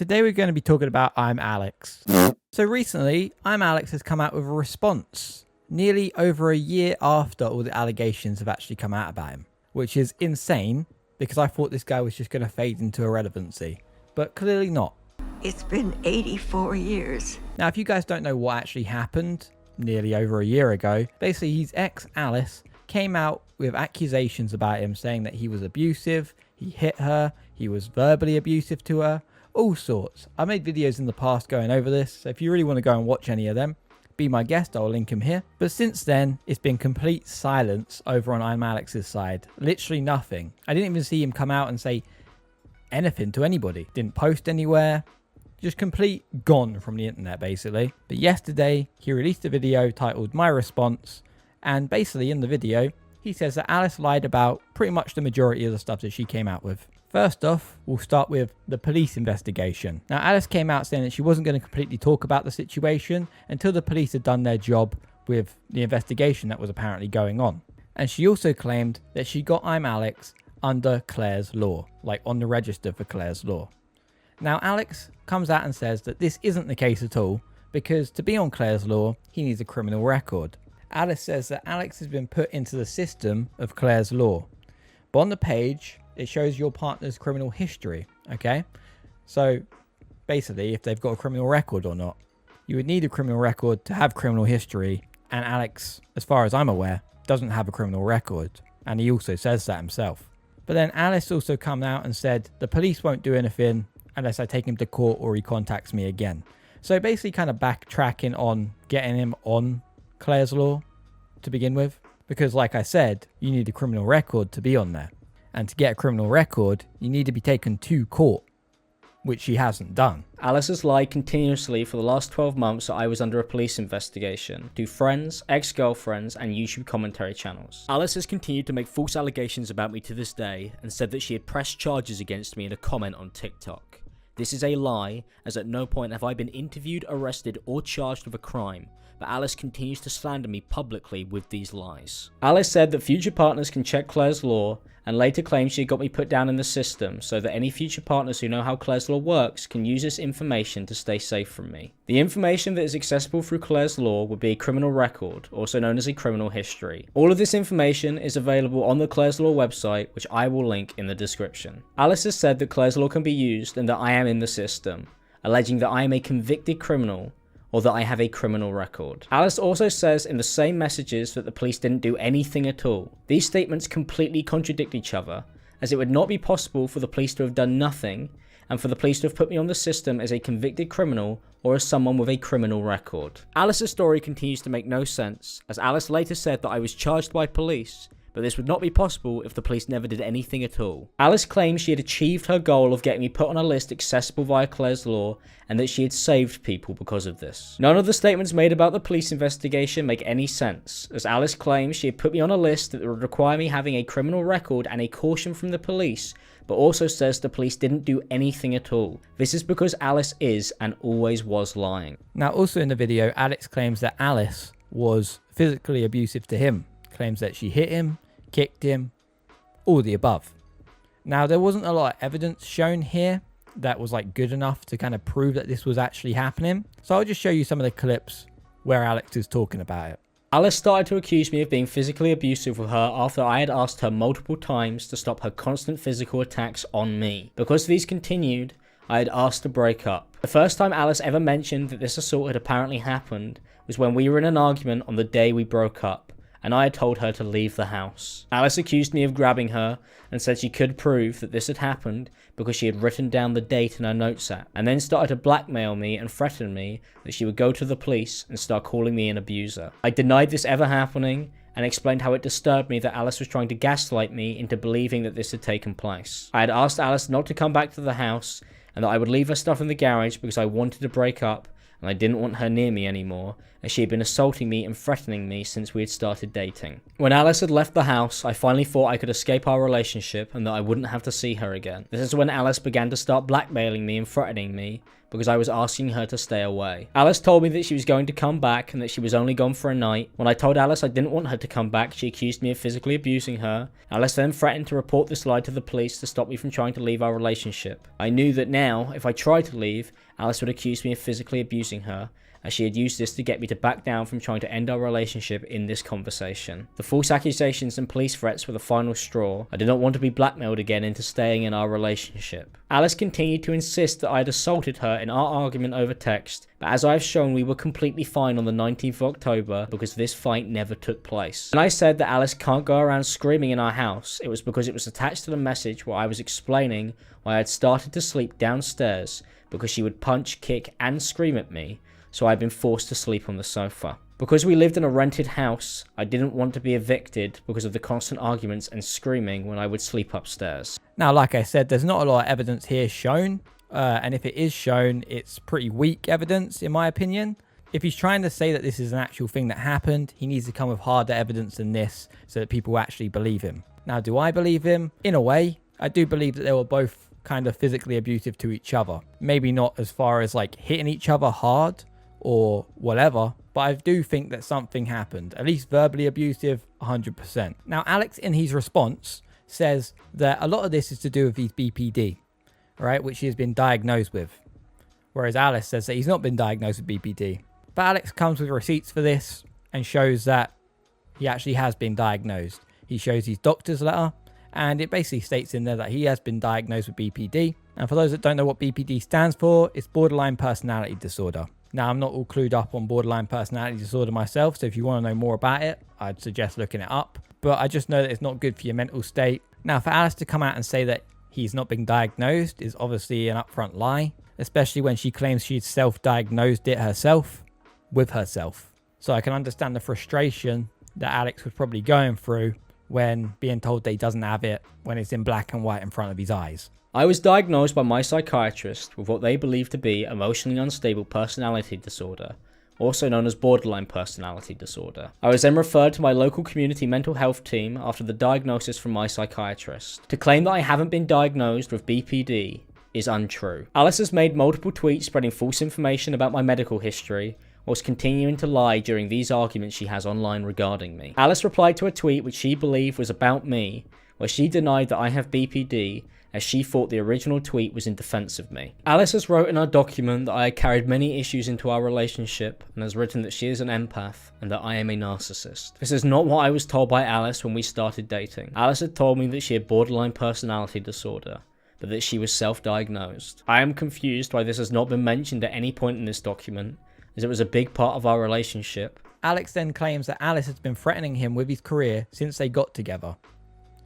Today we're going to be talking about ImAllexx. So recently, ImAllexx has come out with a response, nearly over a year after all the allegations have actually come out about him, which is insane because I thought this guy was just going to fade into irrelevancy, but clearly not. It's been 84 years. Now, if you guys don't know what actually happened nearly over a year ago, basically his ex Alice came out with accusations about him saying that he was abusive, he hit her, he was verbally abusive to her, all sorts. I made videos in the past going over this, so if you really want to go and watch any of them, be my guest, I'll link him here. But since then, it's been complete silence over on ImAllexx's side. Literally nothing. I didn't even see him come out and say anything to anybody. Didn't post anywhere. Just complete gone from the internet, basically. But yesterday, he released a video titled My Response, and basically in the video, he says that Alice lied about pretty much the majority of the stuff that she came out with. First off, we'll start with the police investigation. Now, Alice came out saying that she wasn't going to completely talk about the situation until the police had done their job with the investigation that was apparently going on. And she also claimed that she got ImAllexx under Clare's law, like on the register for Clare's law. Now, Alex comes out and says that this isn't the case at all, because to be on Clare's law, he needs a criminal record. Alice says that Alex has been put into the system of Clare's law. But on the page, it shows your partner's criminal history, okay? So basically, if they've got a criminal record or not. You would need a criminal record to have criminal history, and Alex, as far as I'm aware, doesn't have a criminal record, and he also says that himself. But then Alice also come out and said the police won't do anything unless I take him to court or he contacts me again. So basically kind of backtracking on getting him on Clare's law to begin with, because like I said, you need a criminal record to be on there. And to get a criminal record, you need to be taken to court, which she hasn't done. Alice has lied continuously for the last 12 months that I was under a police investigation to friends, ex-girlfriends, and YouTube commentary channels. Alice has continued to make false allegations about me to this day and said that she had pressed charges against me in a comment on TikTok. This is a lie, as at no point have I been interviewed, arrested, or charged with a crime, but Alice continues to slander me publicly with these lies. Alice said that future partners can check Clare's law, and later claimed she had got me put down in the system so that any future partners who know how Clare's law works can use this information to stay safe from me. The information that is accessible through Clare's law would be a criminal record, also known as a criminal history. All of this information is available on the Clare's law website, which I will link in the description. Alice has said that Clare's law can be used and that I am in the system, alleging that I am a convicted criminal or that I have a criminal record. Alice also says in the same messages that the police didn't do anything at all. These statements completely contradict each other, as it would not be possible for the police to have done nothing, and for the police to have put me on the system as a convicted criminal or as someone with a criminal record. Alice's story continues to make no sense, as Alice later said that I was charged by police, but this would not be possible if the police never did anything at all. Alice claims she had achieved her goal of getting me put on a list accessible via Clare's law, and that she had saved people because of this. None of the statements made about the police investigation make any sense, as Alice claims she had put me on a list that would require me having a criminal record and a caution from the police, but also says the police didn't do anything at all. This is because Alice is and always was lying. Now, also in the video, Alex claims that Alice was physically abusive to him. Claims that she hit him, kicked him, all the above. Now, there wasn't a lot of evidence shown here that was like good enough to kind of prove that this was actually happening. So I'll just show you some of the clips where Alex is talking about it. Alice started to accuse me of being physically abusive with her after I had asked her multiple times to stop her constant physical attacks on me. Because these continued, I had asked to break up. The first time Alice ever mentioned that this assault had apparently happened was when we were in an argument on the day we broke up, and I had told her to leave the house. Alice accused me of grabbing her and said she could prove that this had happened because she had written down the date in her notes app, and then started to blackmail me and threaten me that she would go to the police and start calling me an abuser. I denied this ever happening and explained how it disturbed me that Alice was trying to gaslight me into believing that this had taken place. I had asked Alice not to come back to the house and that I would leave her stuff in the garage because I wanted to break up and I didn't want her near me anymore, as she had been assaulting me and threatening me since we had started dating. When Alice had left the house, I finally thought I could escape our relationship and that I wouldn't have to see her again. This is when Alice began to start blackmailing me and threatening me because I was asking her to stay away. Alice told me that she was going to come back and that she was only gone for a night. When I told Alice I didn't want her to come back, she accused me of physically abusing her. Alice then threatened to report this lie to the police to stop me from trying to leave our relationship. I knew that now, if I tried to leave, Alice would accuse me of physically abusing her, as she had used this to get me to back down from trying to end our relationship in this conversation. The false accusations and police threats were the final straw. I did not want to be blackmailed again into staying in our relationship. Alice continued to insist that I had assaulted her in our argument over text, but as I have shown, we were completely fine on the 19th of October because this fight never took place. When I said that Alice can't go around screaming in our house, it was because it was attached to the message where I was explaining why I had started to sleep downstairs because she would punch, kick, and scream at me, so I'd been forced to sleep on the sofa. Because we lived in a rented house, I didn't want to be evicted because of the constant arguments and screaming when I would sleep upstairs. Now, like I said, there's not a lot of evidence here shown, and if it is shown, it's pretty weak evidence in my opinion. If he's trying to say that this is an actual thing that happened, he needs to come with harder evidence than this so that people actually believe him. Now, do I believe him? In a way, I do believe that they were both kind of physically abusive to each other. Maybe not as far as like hitting each other hard or whatever, but I do think that something happened, at least verbally abusive, 100%. Now, Alex, in his response, says that a lot of this is to do with his BPD, right, which he has been diagnosed with, whereas Alice says that he's not been diagnosed with BPD. But Alex comes with receipts for this and shows that he actually has been diagnosed. He shows his doctor's letter, and it basically states in there that he has been diagnosed with BPD. And for those that don't know what BPD stands for, it's borderline personality disorder. Now, I'm not all clued up on borderline personality disorder myself, so if you want to know more about it, I'd suggest looking it up. But I just know that it's not good for your mental state. Now, for Alice to come out and say that he's not been diagnosed is obviously an upfront lie, especially when she claims she'd self-diagnosed it herself with herself. So I can understand the frustration that Alex was probably going through when being told that he doesn't have it when it's in black and white in front of his eyes. I was diagnosed by my psychiatrist with what they believe to be emotionally unstable personality disorder, also known as borderline personality disorder. I was then referred to my local community mental health team after the diagnosis from my psychiatrist. To claim that I haven't been diagnosed with BPD is untrue. Alice has made multiple tweets spreading false information about my medical history, whilst continuing to lie during these arguments she has online regarding me. Alice replied to a tweet which she believed was about me, where she denied that I have BPD, as she thought the original tweet was in defense of me. Alice has wrote in our document that I had carried many issues into our relationship, and has written that she is an empath and that I am a narcissist. This is not what I was told by Alice when we started dating. Alice had told me that she had borderline personality disorder, but that she was self-diagnosed. I am confused why this has not been mentioned at any point in this document, as it was a big part of our relationship. Alex then claims that Alice has been threatening him with his career since they got together,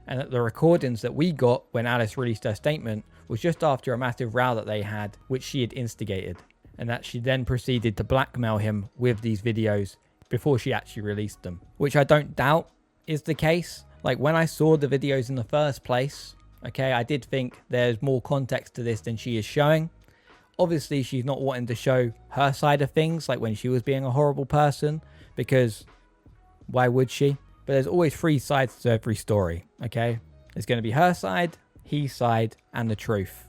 and that the recordings that we got when Alice released her statement was just after a massive row that they had, which she had instigated, and that she then proceeded to blackmail him with these videos before she actually released them, which I don't doubt is the case. Like, when I saw the videos in the first place, okay, I did think there's more context to this than she is showing. Obviously, she's not wanting to show her side of things, like when she was being a horrible person, because why would she? But there's always three sides to every story, okay? There's going to be her side, his side, and the truth.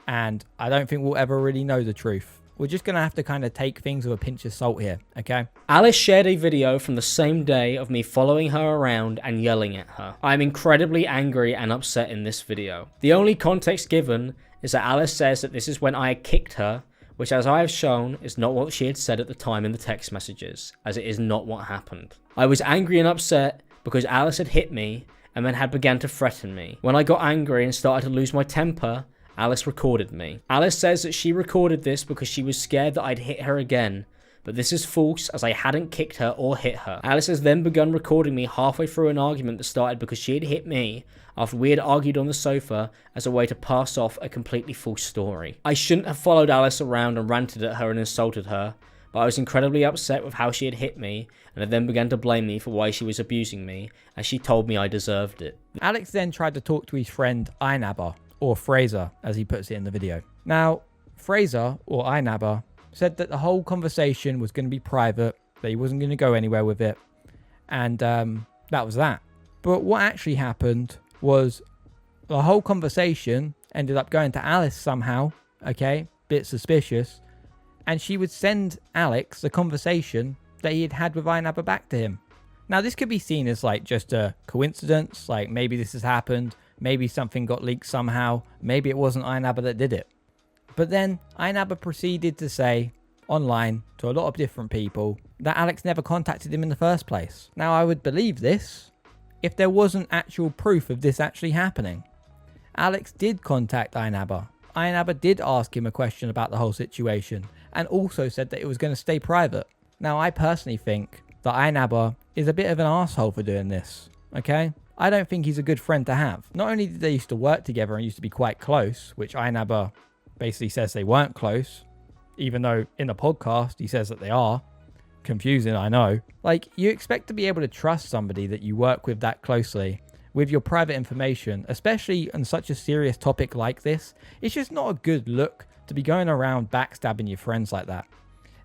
And I don't think we'll ever really know the truth. We're just going to have to kind of take things with a pinch of salt here, okay? Alice shared a video from the same day of me following her around and yelling at her. I am incredibly angry and upset in this video. The only context given is that Alice says that this is when I had kicked her, which, as I have shown, is not what she had said at the time in the text messages, as it is not what happened. I was angry and upset because Alice had hit me and then had begun to threaten me. When I got angry and started to lose my temper, Alice recorded me. Alice says that she recorded this because she was scared that I'd hit her again, but this is false, as I hadn't kicked her or hit her. Alice has then begun recording me halfway through an argument that started because she had hit me after we had argued on the sofa as a way to pass off a completely false story. I shouldn't have followed Alice around and ranted at her and insulted her, but I was incredibly upset with how she had hit me, and had then began to blame me for why she was abusing me, as she told me I deserved it. Alex then tried to talk to his friend ImAllexx, or Fraser, as he puts it in the video. Now, Fraser, or ImAllexx, said that the whole conversation was going to be private, that he wasn't going to go anywhere with it, and that was that. But what actually happened was the whole conversation ended up going to Alice somehow, okay? bit suspicious, and she would send Alex the conversation that he had had with InAbba back to him. Now, this could be seen as like just a coincidence, like maybe this has happened, maybe something got leaked somehow, maybe it wasn't InAbba that did it. But then InAbba proceeded to say online to a lot of different people that Alex never contacted him in the first place. Now, I would believe this if there wasn't actual proof of this actually happening. Alex did contact InAbba. InAbba did ask him a question about the whole situation and also said that it was going to stay private. Now, I personally think that InAbba is a bit of an asshole for doing this, okay? I don't think he's a good friend to have. Not only did they used to work together and used to be quite close, which InAbba basically says they weren't close, even though in the podcast he says that they are. Confusing, I know. Like, you expect to be able to trust somebody that you work with that closely with your private information, especially on such a serious topic like this. It's just not a good look to be going around backstabbing your friends like that.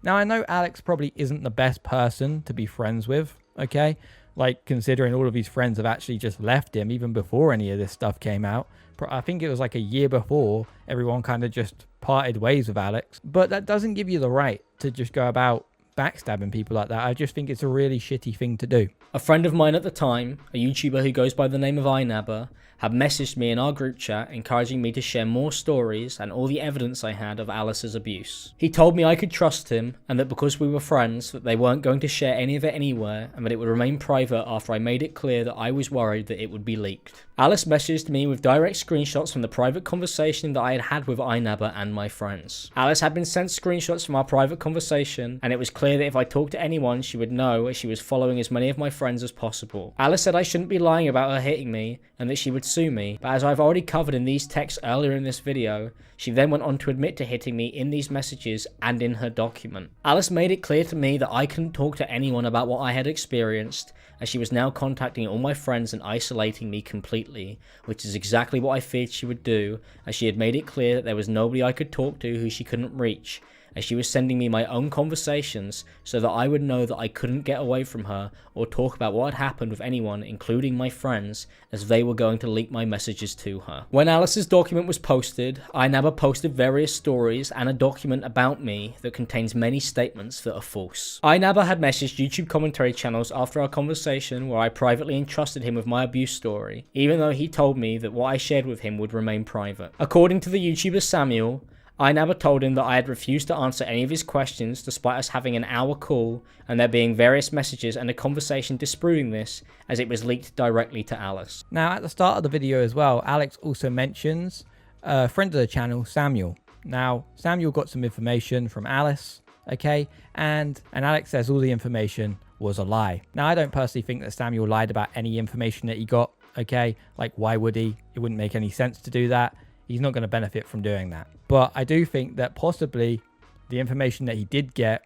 Now, I know Alex probably isn't the best person to be friends with, okay? Like, considering all of his friends have actually just left him even before any of this stuff came out. I think it was like a year before everyone kind of just parted ways with Alex. But that doesn't give you the right to just go about backstabbing people like that. I just think it's a really shitty thing to do. A friend of mine at the time, a YouTuber who goes by the name of InAbba, had messaged me in our group chat encouraging me to share more stories and all the evidence I had of Alice's abuse. He told me I could trust him and that because we were friends that they weren't going to share any of it anywhere and that it would remain private after I made it clear that I was worried that it would be leaked. Alice messaged me with direct screenshots from the private conversation that I had had with InAbba and my friends. Alice had been sent screenshots from our private conversation and it was clear that if I talked to anyone she would know as she was following as many of my friends as possible. Alice said I shouldn't be lying about her hitting me and that she would sue me, but as I've already covered in these texts earlier in this video, she then went on to admit to hitting me in these messages and in her document. Alice made it clear to me that I couldn't talk to anyone about what I had experienced, as she was now contacting all my friends and isolating me completely, which is exactly what I feared she would do, as she had made it clear that there was nobody I could talk to who she couldn't reach, as she was sending me my own conversations so that I would know that I couldn't get away from her or talk about what had happened with anyone, including my friends, as they were going to leak my messages to her. When Alice's document was posted, InAbba posted various stories and a document about me that contains many statements that are false. InAbba had messaged YouTube commentary channels after our conversation where I privately entrusted him with my abuse story, even though he told me that what I shared with him would remain private. According to the YouTuber Samuel, InAbba told him that I had refused to answer any of his questions despite us having an hour call and there being various messages and a conversation disproving this as it was leaked directly to Alice. Now, at the start of the video as well, Alex also mentions a friend of the channel, Samuel. Now, Samuel got some information from Alice, okay? And Alex says all the information was a lie. Now, I don't personally think that Samuel lied about any information that he got, okay? Like, why would he? It wouldn't make any sense to do that. He's not going to benefit from doing that. But I do think that possibly the information that he did get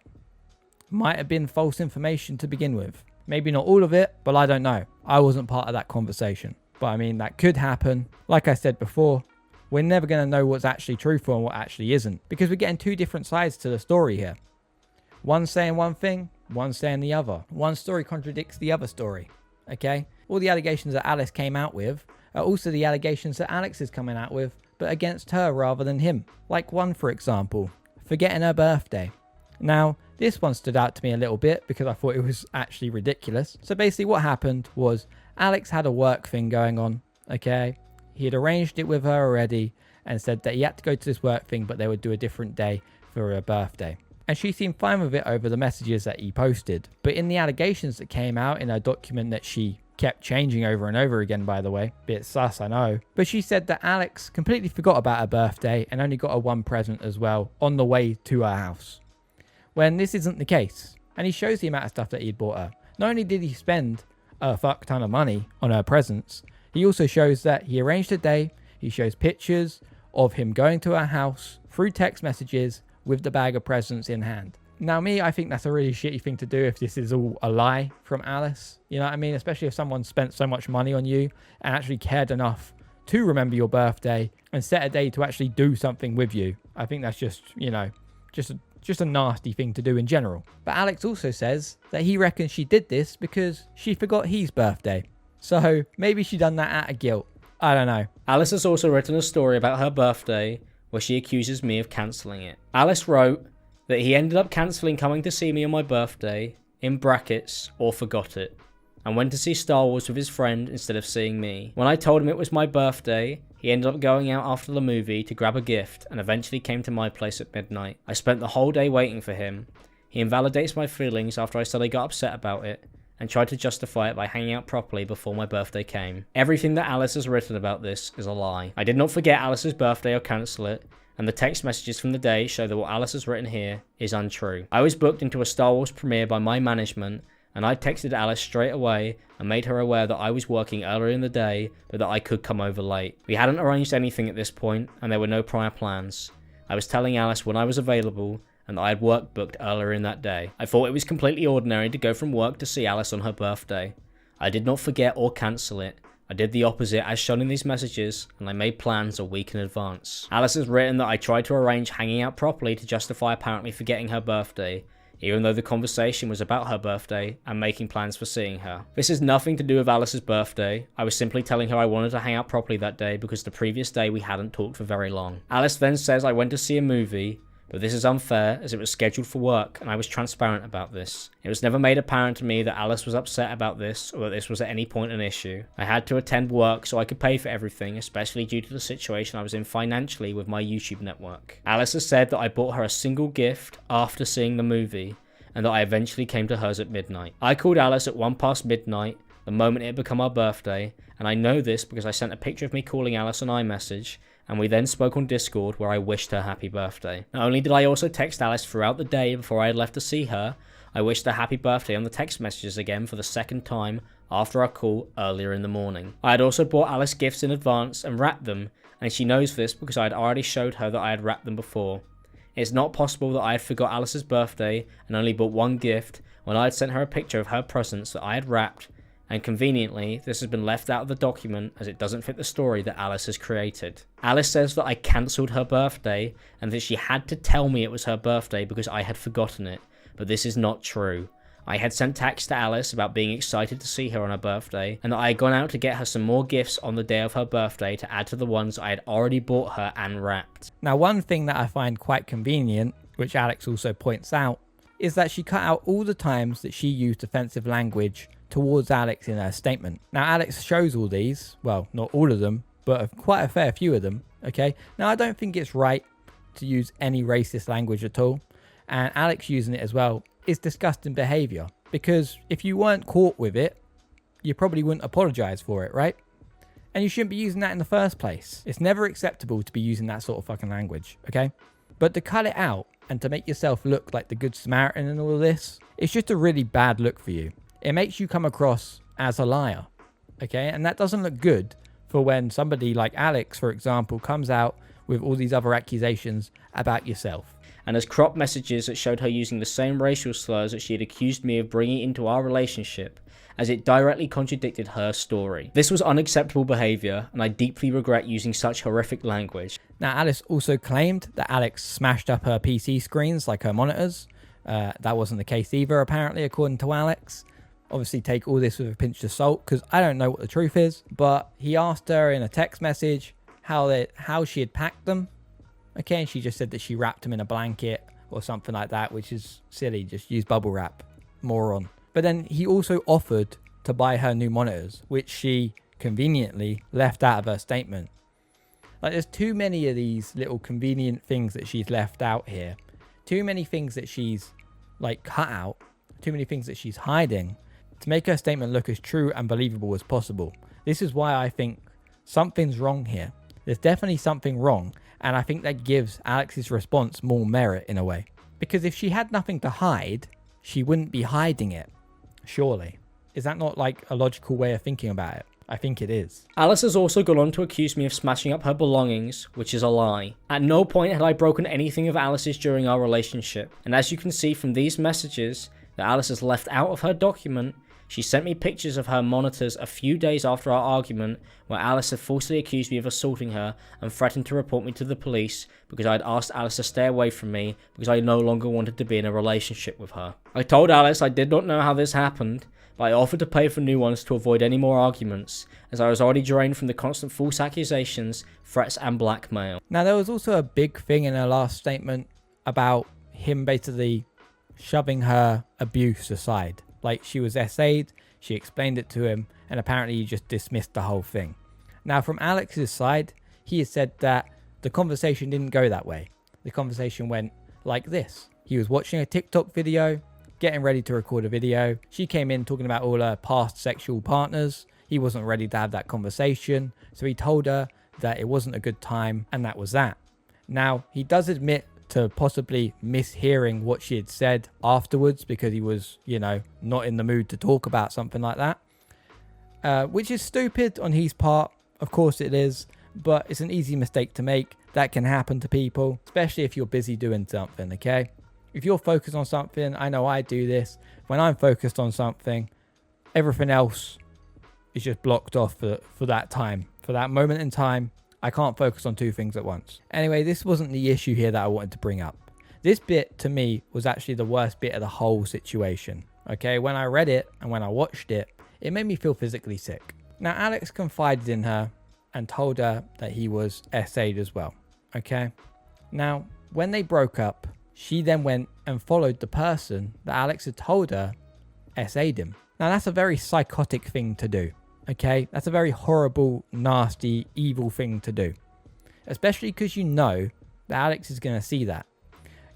might have been false information to begin with. Maybe not all of it, but I don't know. I wasn't part of that conversation. But I mean, that could happen. Like I said before, we're never going to know what's actually truthful and what actually isn't, because we're getting two different sides to the story here. One saying one thing, one saying the other. One story contradicts the other story, okay? All the allegations that Alice came out with are also the allegations that Alex is coming out with, but against her rather than him. Like one, for example, forgetting her birthday. Now, this one stood out to me a little bit because I thought it was actually ridiculous. So basically what happened was Alex had a work thing going on, okay? He had arranged it with her already and said that he had to go to this work thing, but they would do a different day for her birthday. And she seemed fine with it over the messages that he posted. But in the allegations that came out in her document that she kept changing over and over again, by the way. Bit sus, I know. But she said that Alex completely forgot about her birthday and only got her one present as well on the way to her house. When this isn't the case. And he shows the amount of stuff that he'd bought her. Not only did he spend a fuck ton of money on her presents, he also shows that he arranged a day. He shows pictures of him going to her house through text messages with the bag of presents in hand. Now, I think that's a really shitty thing to do if this is all a lie from Alice. You know what I mean? Especially if someone spent so much money on you and actually cared enough to remember your birthday and set a day to actually do something with you. I think that's just, you know, just a nasty thing to do in general. But Alex also says that he reckons she did this because she forgot his birthday. So maybe she done that out of guilt. I don't know. Alice has also written a story about her birthday where she accuses me of cancelling it. Alice wrote that he ended up cancelling coming to see me on my birthday, in brackets, or forgot it, and went to see Star Wars with his friend instead of seeing me. When I told him it was my birthday, he ended up going out after the movie to grab a gift and eventually came to my place at midnight. I spent the whole day waiting for him. He invalidates my feelings after I said I got upset about it and tried to justify it by hanging out properly before my birthday came. Everything that Alice has written about this is a lie. I did not forget Alice's birthday or cancel it, and the text messages from the day show that what Alice has written here is untrue. I was booked into a Star Wars premiere by my management, and I texted Alice straight away and made her aware that I was working earlier in the day, but that I could come over late. We hadn't arranged anything at this point, and there were no prior plans. I was telling Alice when I was available, and that I had work booked earlier in that day. I thought it was completely ordinary to go from work to see Alice on her birthday. I did not forget or cancel it. I did the opposite as shown in these messages, and I made plans a week in advance. Alice has written that I tried to arrange hanging out properly to justify apparently forgetting her birthday, even though the conversation was about her birthday and making plans for seeing her. This has nothing to do with Alice's birthday. I was simply telling her I wanted to hang out properly that day because the previous day we hadn't talked for very long. Alice then says I went to see a movie, but this is unfair as it was scheduled for work and I was transparent about this. It was never made apparent to me that Alice was upset about this or that this was at any point an issue. I had to attend work so I could pay for everything, especially due to the situation I was in financially with my YouTube network. Alice has said that I bought her a single gift after seeing the movie and that I eventually came to hers at midnight. I called Alice at 1 past midnight, the moment it had become our birthday, and I know this because I sent a picture of me calling Alice on iMessage, and we then spoke on Discord where I wished her happy birthday. Not only did I also text Alice throughout the day before I had left to see her, I wished her happy birthday on the text messages again for the second time after our call earlier in the morning. I had also bought Alice gifts in advance and wrapped them, and she knows this because I had already showed her that I had wrapped them before. It's not possible that I had forgot Alice's birthday and only bought one gift when I had sent her a picture of her presents that I had wrapped, and conveniently, this has been left out of the document as it doesn't fit the story that Alice has created. Alice says that I cancelled her birthday and that she had to tell me it was her birthday because I had forgotten it, but this is not true. I had sent texts to Alice about being excited to see her on her birthday, and that I had gone out to get her some more gifts on the day of her birthday to add to the ones I had already bought her and wrapped. Now, one thing that I find quite convenient, which Alex also points out, is that she cut out all the times that she used offensive language towards Alex in her statement. Now, Alex shows all these, well, not all of them, but quite a fair few of them, okay? Now, I don't think it's right to use any racist language at all, and Alex using it as well is disgusting behavior, because if you weren't caught with it, you probably wouldn't apologize for it, right? And you shouldn't be using that in the first place. It's never acceptable to be using that sort of fucking language, okay? But to cut it out and to make yourself look like the good Samaritan and all of this, it's just a really bad look for you. It makes you come across as a liar, okay? And that doesn't look good for when somebody like Alex, for example, comes out with all these other accusations about yourself. And has cropped messages that showed her using the same racial slurs that she had accused me of bringing into our relationship, as it directly contradicted her story. This was unacceptable behaviour, and I deeply regret using such horrific language. Now, Alice also claimed that Alex smashed up her PC screens, like her monitors. That wasn't the case either, apparently, according to Alex. Obviously, take all this with a pinch of salt, because I don't know what the truth is, but he asked her in a text message how she had packed them. Okay, and she just said that she wrapped them in a blanket or something like that, which is silly. Just use bubble wrap, moron. But then he also offered to buy her new monitors, which she conveniently left out of her statement. Like, there's too many of these little convenient things that she's left out here. Too many things that she's like cut out. Too many things that she's hiding to make her statement look as true and believable as possible. This is why I think something's wrong here. There's definitely something wrong, and I think that gives Alex's response more merit in a way. Because if she had nothing to hide, she wouldn't be hiding it, surely. Is that not like a logical way of thinking about it? I think it is. Alice has also gone on to accuse me of smashing up her belongings, which is a lie. At no point had I broken anything of Alice's during our relationship, and as you can see from these messages that Alice has left out of her document, she sent me pictures of her monitors a few days after our argument, where Alice had falsely accused me of assaulting her and threatened to report me to the police because I had asked Alice to stay away from me because I no longer wanted to be in a relationship with her. I told Alice I did not know how this happened, but I offered to pay for new ones to avoid any more arguments, as I was already drained from the constant false accusations, threats and blackmail. Now, there was also a big thing in her last statement about him basically shoving her abuse aside. Like, she was SA'd, she explained it to him, and apparently he just dismissed the whole thing. Now, from Alex's side, he has said that the conversation didn't go that way. The conversation went like this. He was watching a TikTok video, getting ready to record a video. She came in talking about all her past sexual partners. He wasn't ready to have that conversation, so he told her that it wasn't a good time, and that was that. Now, he does admit to possibly mishearing what she had said afterwards because he was, not in the mood to talk about something like that, which is stupid on his part. Of course it is, but it's an easy mistake to make. That can happen to people, especially if you're busy doing something, okay? If you're focused on something, I know I do this. When I'm focused on something, everything else is just blocked off for that time. For that moment in time, I can't focus on two things at once. Anyway, this wasn't the issue here that I wanted to bring up. This bit, to me, was actually the worst bit of the whole situation. Okay, when I read it and when I watched it, it made me feel physically sick. Now, Alex confided in her and told her that he was SA'd as well. Okay? Now, when they broke up, she then went and followed the person that Alex had told her SA'd him. Now, that's a very psychotic thing to do. Okay? That's a very horrible, nasty, evil thing to do. Especially because you know that Alex is going to see that.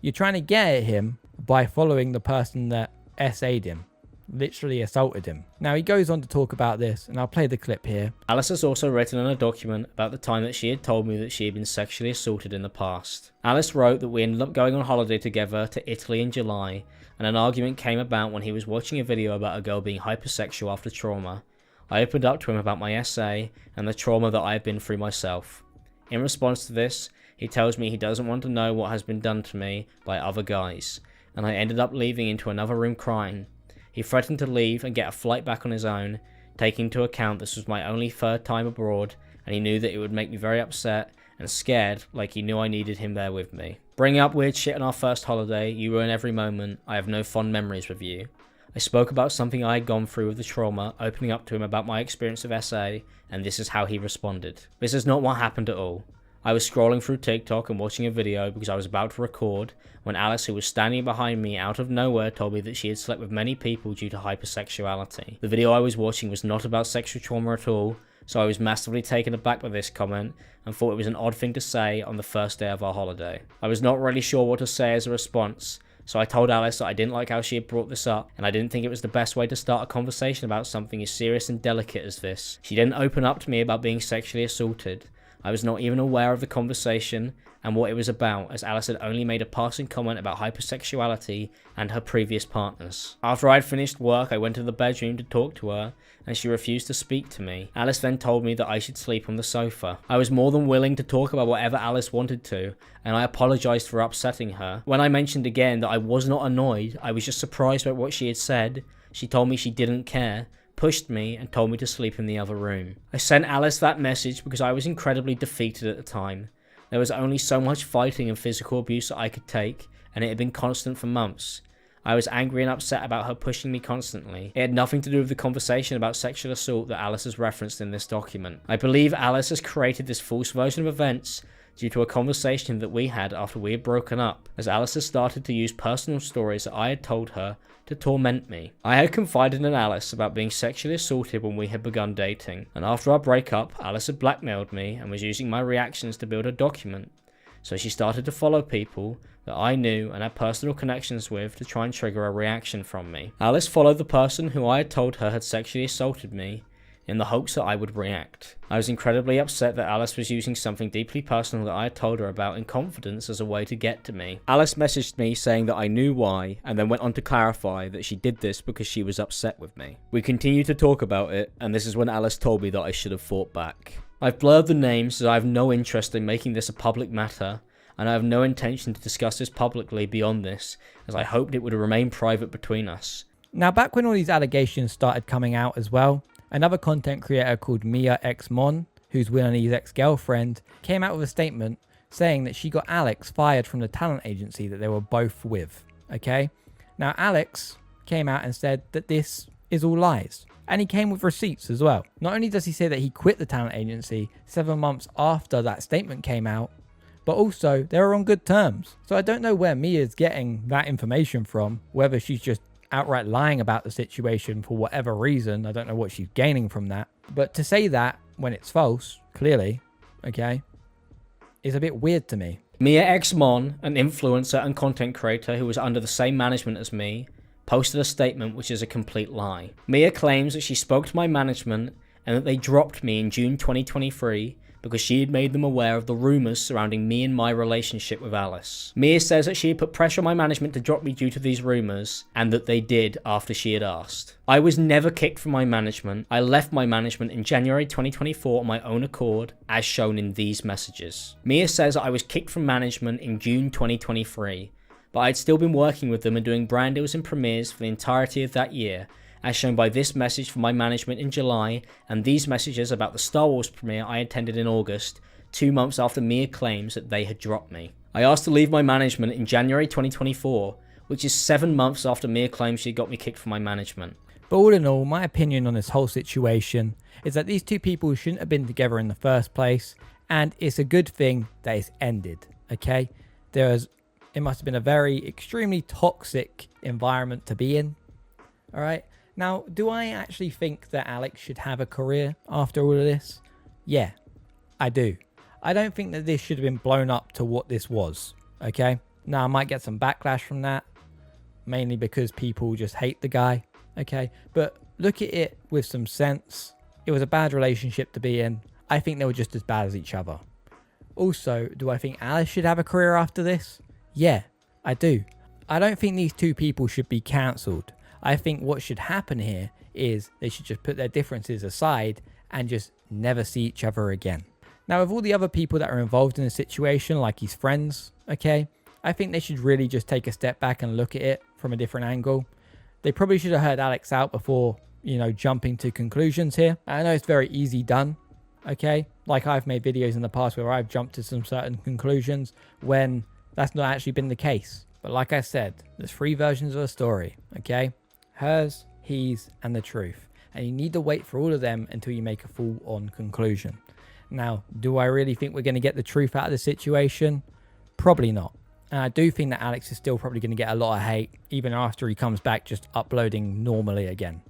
You're trying to get at him by following the person that SA'd him. Literally assaulted him. Now, he goes on to talk about this, and I'll play the clip here. Alice has also written in a document about the time that she had told me that she had been sexually assaulted in the past. Alice wrote that we ended up going on holiday together to Italy in July, and an argument came about when he was watching a video about a girl being hypersexual after trauma. I opened up to him about my SA and the trauma that I had been through myself. In response to this, he tells me he doesn't want to know what has been done to me by other guys, and I ended up leaving into another room crying. He threatened to leave and get a flight back on his own, taking into account this was my only third time abroad, and he knew that it would make me very upset and scared, like he knew I needed him there with me. Bringing up weird shit on our first holiday, you ruin every moment. I have no fond memories with you. I spoke about something I had gone through with the trauma, opening up to him about my experience of SA, and this is how he responded. This is not what happened at all. I was scrolling through TikTok and watching a video because I was about to record when Alice, who was standing behind me out of nowhere, told me that she had slept with many people due to hypersexuality. The video I was watching was not about sexual trauma at all, so I was massively taken aback by this comment and thought it was an odd thing to say on the first day of our holiday. I was not really sure what to say as a response, so I told Alice that I didn't like how she had brought this up, and I didn't think it was the best way to start a conversation about something as serious and delicate as this. She didn't open up to me about being sexually assaulted. I was not even aware of the conversation and what it was about, as Alice had only made a passing comment about hypersexuality and her previous partners. After I had finished work, I went to the bedroom to talk to her, and she refused to speak to me. Alice then told me that I should sleep on the sofa. I was more than willing to talk about whatever Alice wanted to, and I apologized for upsetting her. When I mentioned again that I was not annoyed, I was just surprised by what she had said. She told me she didn't care, pushed me, and told me to sleep in the other room. I sent Alice that message because I was incredibly defeated at the time. There was only so much fighting and physical abuse that I could take, and it had been constant for months. I was angry and upset about her pushing me constantly. It had nothing to do with the conversation about sexual assault that Alice has referenced in this document. I believe Alice has created this false version of events due to a conversation that we had after we had broken up, as Alice has started to use personal stories that I had told her to torment me. I had confided in Alice about being sexually assaulted when we had begun dating, and after our breakup, Alice had blackmailed me and was using my reactions to build a document. So she started to follow people that I knew and had personal connections with to try and trigger a reaction from me. Alice followed the person who I had told her had sexually assaulted me in the hopes that I would react. I was incredibly upset that Alice was using something deeply personal that I had told her about in confidence as a way to get to me. Alice messaged me saying that I knew why, and then went on to clarify that she did this because she was upset with me. We continued to talk about it, and this is when Alice told me that I should have fought back. I've blurred the names as I have no interest in making this a public matter, and I have no intention to discuss this publicly beyond this, as I hoped it would remain private between us. Now, back when all these allegations started coming out as well, another content creator called ImAllexx Mon, who's Winnie's ex-girlfriend, came out with a statement saying that she got Alex fired from the talent agency that they were both with, okay? Now, Alex came out and said that this is all lies. And he came with receipts as well. Not only does he say that he quit the talent agency 7 months after that statement came out, but also they were on good terms. So I don't know where Mia's getting that information from, whether she's just outright lying about the situation for whatever reason. I don't know what she's gaining from that. But to say that when it's false, clearly, okay, is a bit weird to me. Mia X Mon, an influencer and content creator who was under the same management as me, posted a statement which is a complete lie. Mia claims that she spoke to my management and that they dropped me in June 2023 because she had made them aware of the rumours surrounding me and my relationship with Alice. Mia says that she had put pressure on my management to drop me due to these rumours, and that they did after she had asked. I was never kicked from my management. I left my management in January 2024 on my own accord, as shown in these messages. Mia says that I was kicked from management in June 2023, but I'd still been working with them and doing brand deals and premieres for the entirety of that year, as shown by this message from my management in July and these messages about the Star Wars premiere I attended in August, 2 months after Mia claims that they had dropped me. I asked to leave my management in January 2024, which is 7 months after Mia claims she got me kicked from my management. But all in all, my opinion on this whole situation is that these two people shouldn't have been together in the first place, and it's a good thing that it's ended, okay? It must have been a very extremely toxic environment to be in, all right? Now, do I actually think that Alex should have a career after all of this? Yeah, I do. I don't think that this should have been blown up to what this was, okay? Now, I might get some backlash from that, mainly because people just hate the guy, okay? But look at it with some sense. It was a bad relationship to be in. I think they were just as bad as each other. Also, do I think Alice should have a career after this? Yeah, I do. I don't think these two people should be cancelled. I think what should happen here is they should just put their differences aside and just never see each other again. Now, with all the other people that are involved in the situation, like his friends, okay, I think they should really just take a step back and look at it from a different angle. They probably should have heard Alex out before, jumping to conclusions here. I know it's very easy done, okay? Like I've made videos in the past where I've jumped to some certain conclusions when that's not actually been the case. But like I said, there's 3 versions of a story, okay? Hers, his, and the truth. And you need to wait for all of them until you make a full-on conclusion. Now, do I really think we're going to get the truth out of the situation? Probably not. And I do think that Alex is still probably going to get a lot of hate, even after he comes back just uploading normally again.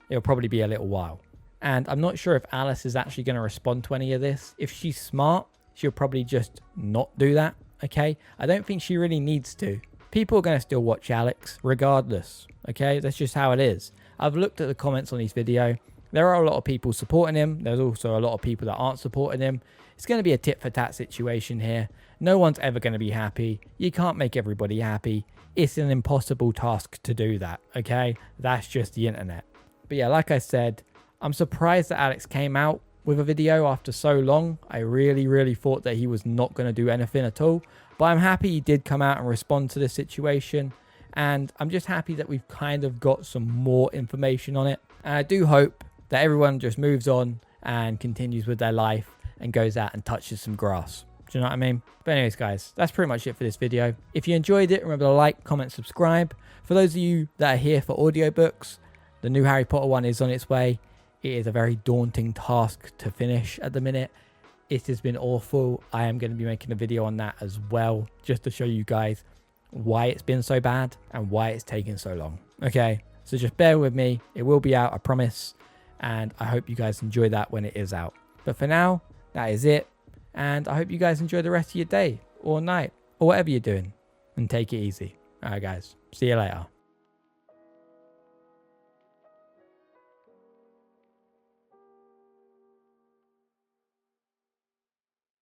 It'll probably be a little while. And I'm not sure if Alice is actually going to respond to any of this. If she's smart, she'll probably just not do that, okay? I don't think she really needs to. People are going to still watch Alex regardless, okay? That's just how it is. I've looked at the comments on his video. There are a lot of people supporting him. There's also a lot of people that aren't supporting him. It's going to be a tit for tat situation here. No one's ever going to be happy. You can't make everybody happy. It's an impossible task to do that, okay? That's just the internet. But yeah, like I said, I'm surprised that Alex came out with a video after so long. I really thought that he was not going to do anything at all. But I'm happy he did come out and respond to this situation. And I'm just happy that we've kind of got some more information on it. And I do hope that everyone just moves on and continues with their life and goes out and touches some grass. Do you know what I mean? But anyways, guys, that's pretty much it for this video. If you enjoyed it, remember to like, comment, subscribe. For those of you that are here for audiobooks, the new Harry Potter one is on its way. It is a very daunting task to finish at the minute. It has been awful. I am going to be making a video on that as well, just to show you guys why it's been so bad and why it's taken so long. Okay, so just bear with me. It will be out, I promise. And I hope you guys enjoy that when it is out. But for now, that is it. And I hope you guys enjoy the rest of your day or night or whatever you're doing. And take it easy. All right, guys. See you later.